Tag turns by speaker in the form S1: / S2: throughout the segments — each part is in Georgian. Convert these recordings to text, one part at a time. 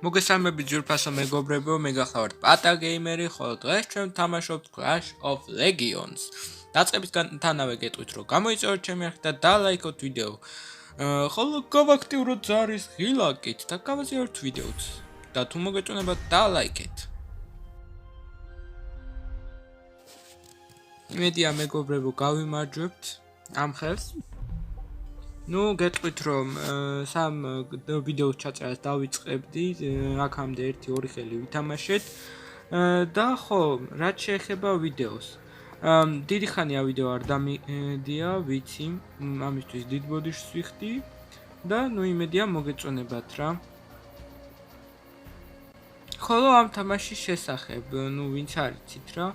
S1: მოგესალმებით ძვირფასო მეგობრებო, მე გახლავართ პატა გეიმერი, ხოლო დღეს ჩვენ ვთამაშობთ Clash of Legions. დაწყებისთანავე გეტყვით, რომ გამოიწეროთ ჩემი არხი და დალაიქოთ ვიდეო. ხოლო გავაქტიუროთ ზარის ღილაკით და გავაზიაროთ ვიდეოც. და თუ მოგეწონებათ, დალაიქეთ. იმედია მეგობრებო, გავიმარჯვებთ ამ ხელს. Ну, გეტყვით რომ სამ ვიდეოს ჩაწერას დავიწყებდი, აქამდე 1-2 ხელი ვითამაშეთ და ხო, რაც შეეხება ვიდეოს. დიდი ხანია ვიდეო არ დამიდია, ვიცი, ამისთვის დიდ ბოდიშს ვიხდი და ну იმედია მოგეწონებათ რა. ხოლო ამ თამაშის შესახებ, ну ვინც არ იცით რა,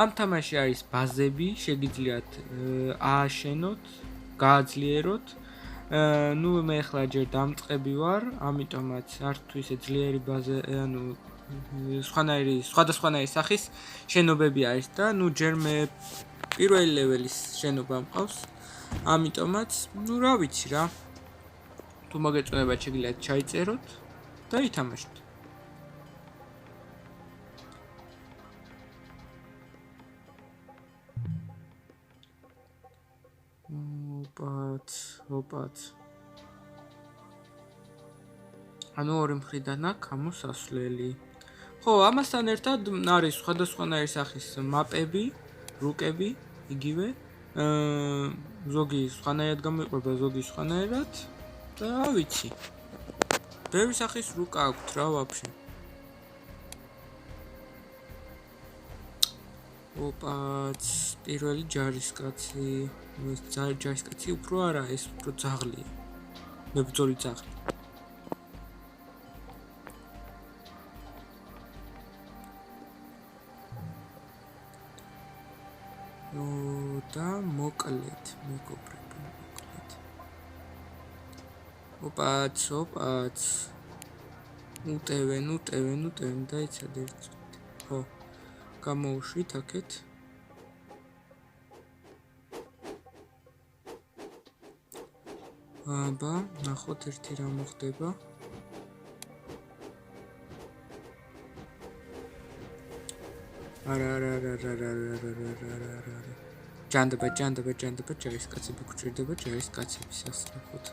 S1: ამ თამაში არის ბაზები, შეგიძლიათ ააშენოთ, გააძლიეროთ. ну მე ახლა ჯერ დამწყები ვარ, ამიტომაც არ თუ ისე ძლიერი ბაზე, ანუ სხვადასხვანაირი სახის შენობები არის და ну ჯერ მე პირველი ლეველის შენობა მყავს. ამიტომაც, ну რა ვიცი რა. თუ მოგეწონებათ შეგიძლიათ ჩაიწეროთ და ითამაშოთ. ოპაც. ანუ ორი მხრიდან აქვს ამოსასვლელი. ხო, ამასთან ერთად არის სხვადასხვანაირი სახის მაპები, რუკები, იგივე. ზოგი სხვანაირად გამოიყვება, ზოგი სხვანაირად და ვიცი. ბევრი სახის რუკა აქვს რა ვაფშე. ოპაც, პირველი ჯარისკაცი. ეს ჯარისკაცი უფრო არა, ეს უფრო ძაღლია. მებრძოლი ძაღლი. და მოკლედ, მეგობრებო, მოკლედ. ოპაც. უტევენ, დაიცადე ერთ. ხო. გამოუშვით აქეთ. აბა, ნახოთ ერთი რა მოხდება. არა. ჯანდაბა, ჯარისკაცები გვჭირდება, ჯარისკაცები სასწრაფოდ.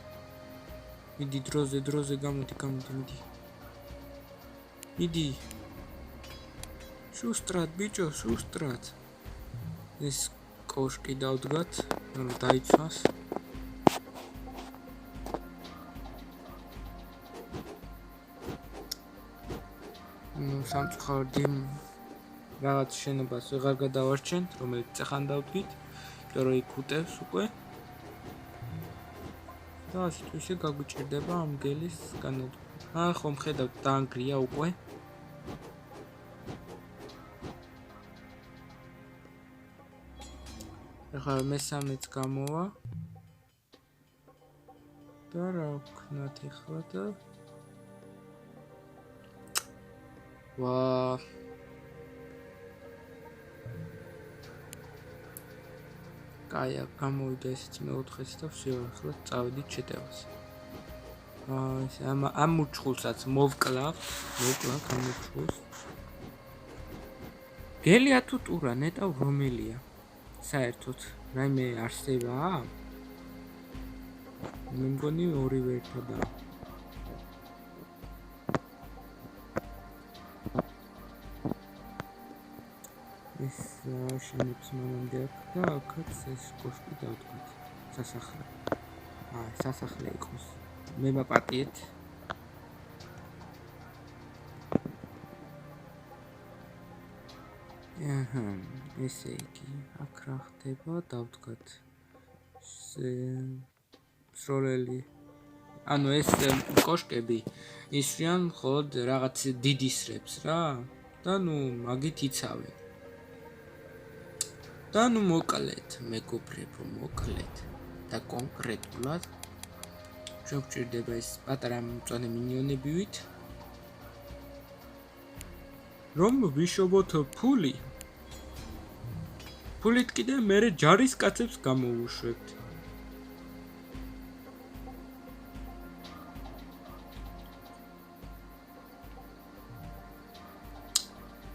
S1: მიდი დროზე გამოდი. მიდი. შუსტრად, ბიჭო, შუსტრად. ეს კოშკი დავდგათ, რომ დაიცვას. ну, სამწუხაროდ რაღაც შენობას ვეღარ გადავარჩენთ, რომელიც წახან დავდგით, იმიტომ რომ იქ უტევს უკვე. და ასე თუ ისე გაგვიჭირდება ამ გელის განადგურება. ხო, მხედავთ, დაანგრია უკვე. ახლა მესამეც გამოვა. და რა ვქნათ ახლა და ვა კაია, გამოვიდა ესეც მეოთხეც და всё, ახლა წავედით შეტევას. ამ მურჩხულსაც მოვკლავ ამ მურჩხულს. გელია თუ ტურა, ნეტავ რომელია? საერთოდ, რაიმე არსებაა? მე მგონი ორივე ერთადაა. ეს შენებს მანამდე აქ და აქაც ეს კოშკი დავდგათ. სასახლე. სასახლე იყოს. მე მაპატიეთ. ესე იგი, აქ რა ხდება, დავდგათ. სროლელი. ანუ ეს კოშკები ისრიან მხოლოდ რაღაც დიდისრებს რა და ну მაგით იცავენ. და ну მოკლედ, მეგობრებო, მოკლედ და კონკრეტულად ჩვენ გვჭირდება ეს პატარა მწვანე მინიონებივით რომ ვიშობოთ ფული. ფულით კიდე მე ჯარისკაცებს გამოუშვებთ.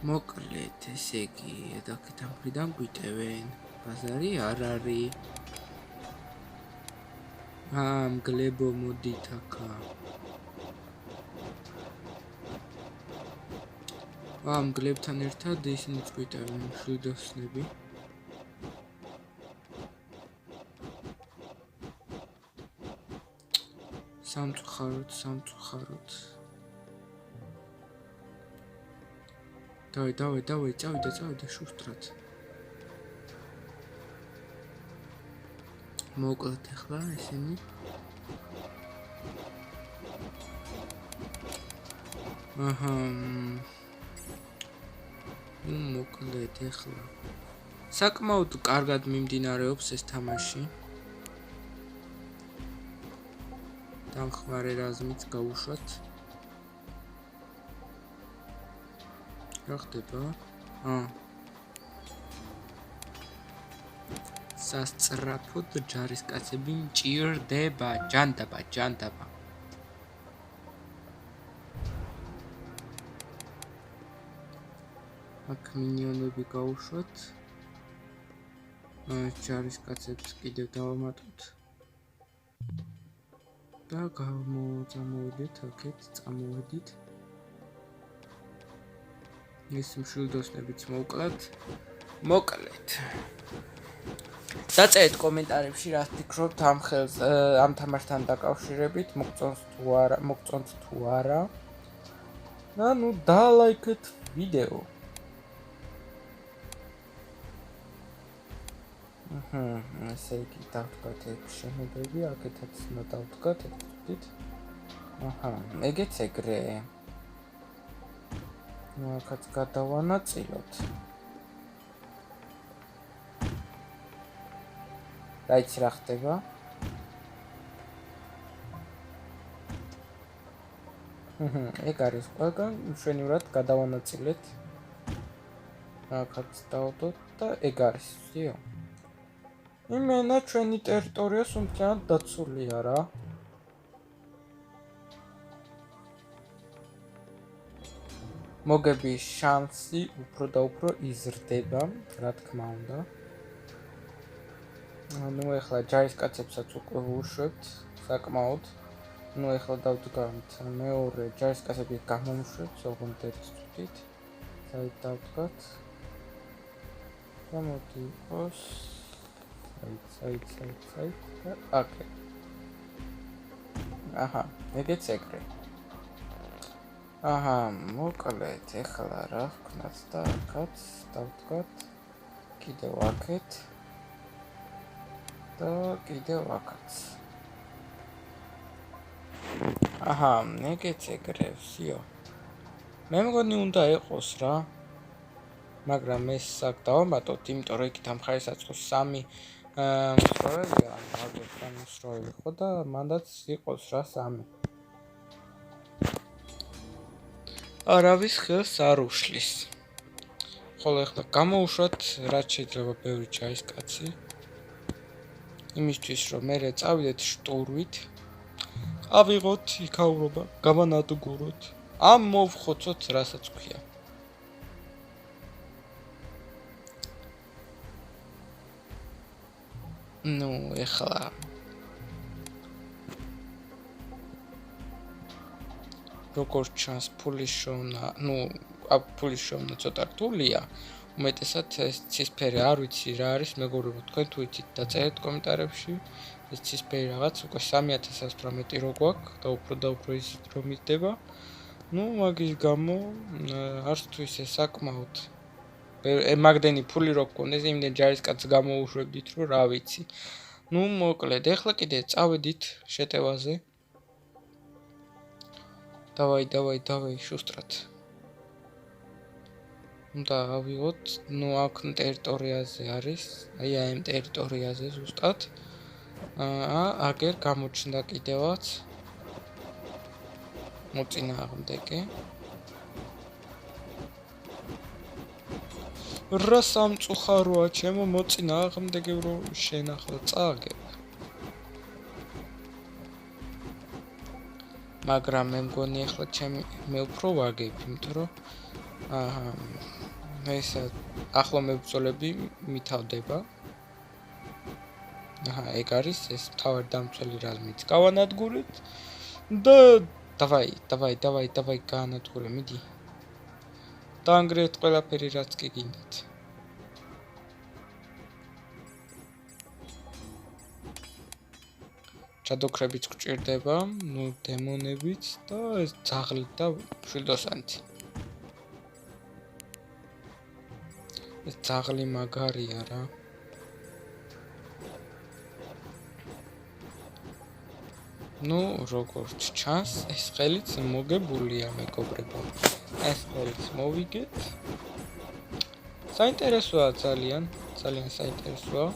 S1: მოკლედ, ესე იგი, აქეთ ამ მხრიდან გვიტევენ. ბაზარი არ არის. მგლებო მოდით აქა. მგლებთან ერთად ისინიც გვიტევენ მშვიდოსნები. სამწუხაროდ. დავай, წავიდა შუსტრად. მოკლედ ახლა ესენი. მოკლედ ახლა. საკმაოდ კარგად მიმდინარეობს ეს თამაში. დამხმარე რაზმიც გაუშვათ. რა ხდება? სასწრაფოდ ჯარისკაცები მჭირდება, ჯანდაბა. აქ მინიონები გაუშვათ. ჯარისკაცებს კიდევ დავამატოთ. და წამოვიდეთ აქეთ, წამოვიდით. ეს მშვილდოსნებიც მოკლედ. დაწერეთ კომენტარებში რა ფიქრობთ ამ ხელს, ამ თამაშთან დაკავშირებით, მოგწონთ თუ არა. და დალაიქეთ ვიდეო. ესე იგი დავთქვათ ეგ შენობები, აქეთაც უნდა დავთქვათ ერთით. ეგეც ეგრე. აქაც გადავანაწილოთ. რაიც რა ხდება? ეგ არის ყველგან, მშვენივრად გადავანაწილეთ. აქაც დავდოთ და ეგ არის, ვსიო. იმენა ჩვენი ტერიტორია სულთნად დაცულია რა. მოგების შანსი უფრო და უფრო იზრდება, რა თქმა უნდა. ეხლა ჯარისკაცებსაც უკვე ვუშვებთ, საკმაოდ. ეხლა დავდგამთ მეორე ჯარისკაცები გამომშვებთ, ოღონდ ერთ წუთით. საით დავდგათ. გამოდი იყოს. საით. აკე. ეგეც ეგრე. მოკლედ, ეხლა რა ვქნათ და აქაც დავდგათ. კიდევ აქეთ. და კიდევ აქაც. ეგეც ეგრე, ვსიო. მე მგონი უნდა იყოს რა. მაგრამ ეს აქ დავამატოთ, იმიტომ რომ იქით ამ ხარისაწყოს 3 მსროლელია, აგერ 3 მსროლელი ხო და მანდაც იყოს რა 3. არავის ხელს არ უშლის. ხოლო ახლა გამოუშვათ, რაც შეიძლება ბევრი ჯარისკაცი. იმისთვის რომ მე წავიდეთ შტურვით. ავიღოთ იქაურობა, გავანადგუროთ. ამ მოვხოცოთ, რასაც ქვია. ეხლა როგორც ჩანს ფულის შოვნა ცოტა რთულია. უმეტესად ეს ცისფერი არ ვიცი რა არის, მეგობრებო, თქვენ თუ იცით დაწერეთ კომენტარებში. ეს ცისფერი რაღაც უკვე 3018 რო გვაქვს და უფრო ისიც რომ მისდება. მაგის გამო არც თუ ისე საკმაოდ მაგდენი ფული რო გქონდეს, იმდენ ჯარისკაცს გამოუშვებდით, რომ რა ვიცი. მოკლედ, ეხლა კიდე წავედით შეტევაზე. დავაი, შუსტრად. უნდა ავიღოთ, აქ ტერიტორიაზე არის, ამ ტერიტორიაზე ზუსტად. აგერ გამოჩნდა კიდევაც მოწინააღმდეგე. რა სამწუხაროა ჩემო მოწინააღმდეგე რო შენ ახლა წააგებ. მაგრამ მე მგონი ახლა მე უფრო ვაგებ, იმიტომ რომ აჰა ეს ახლა მებრძოლები მითავდება. აჰა ეგ არის ეს თავად დამცველი რაზმიც გავანადგურეთ და დავაი გაანადგურე მიდი. დაანგრიეთ ყველაფერი რაც კი გინდათ. ჩადოქრებიც გჭირდება, ნუ დემონებიც და ეს ძაღლი და შვილდოსანთი. ეს ძაღლი მაგარია რა. ნუ როგორც ჩანს, ეს ხელიც მოგებულია მეგობრებო. ეს ხელიც მოვიგეთ. საინტერესოა ძალიან საინტერესოა.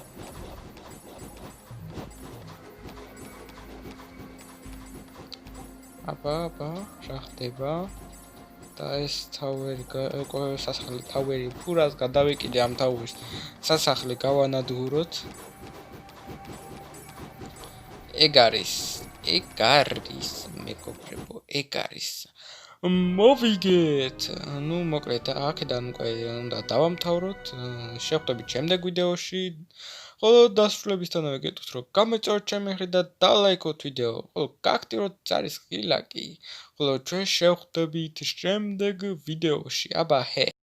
S1: აბა, რა ხდება? და ეს თავერი სასახლე თავერი ფურას გადავიკიდე ამ თავის სასახლე გავანადგუროთ. ეგ არის მეგობრებო, ეგ არის. მოვიგეთ. ნუ მოკლედ აქედან უკვე უნდა დავამთავროთ. შევხვდებით შემდეგ ვიდეოში. ხოლო დასრულებისთანავე გეტყვით რომ გამოიწვიოთ ჩემი მხრიდან და დალაიქოთ ვიდეო. ხოლო გააქტიუროთ ჯარის ღილაკი. ხოლო ჩვენ შევხვდებით შემდეგ ვიდეოში. აბა ჰე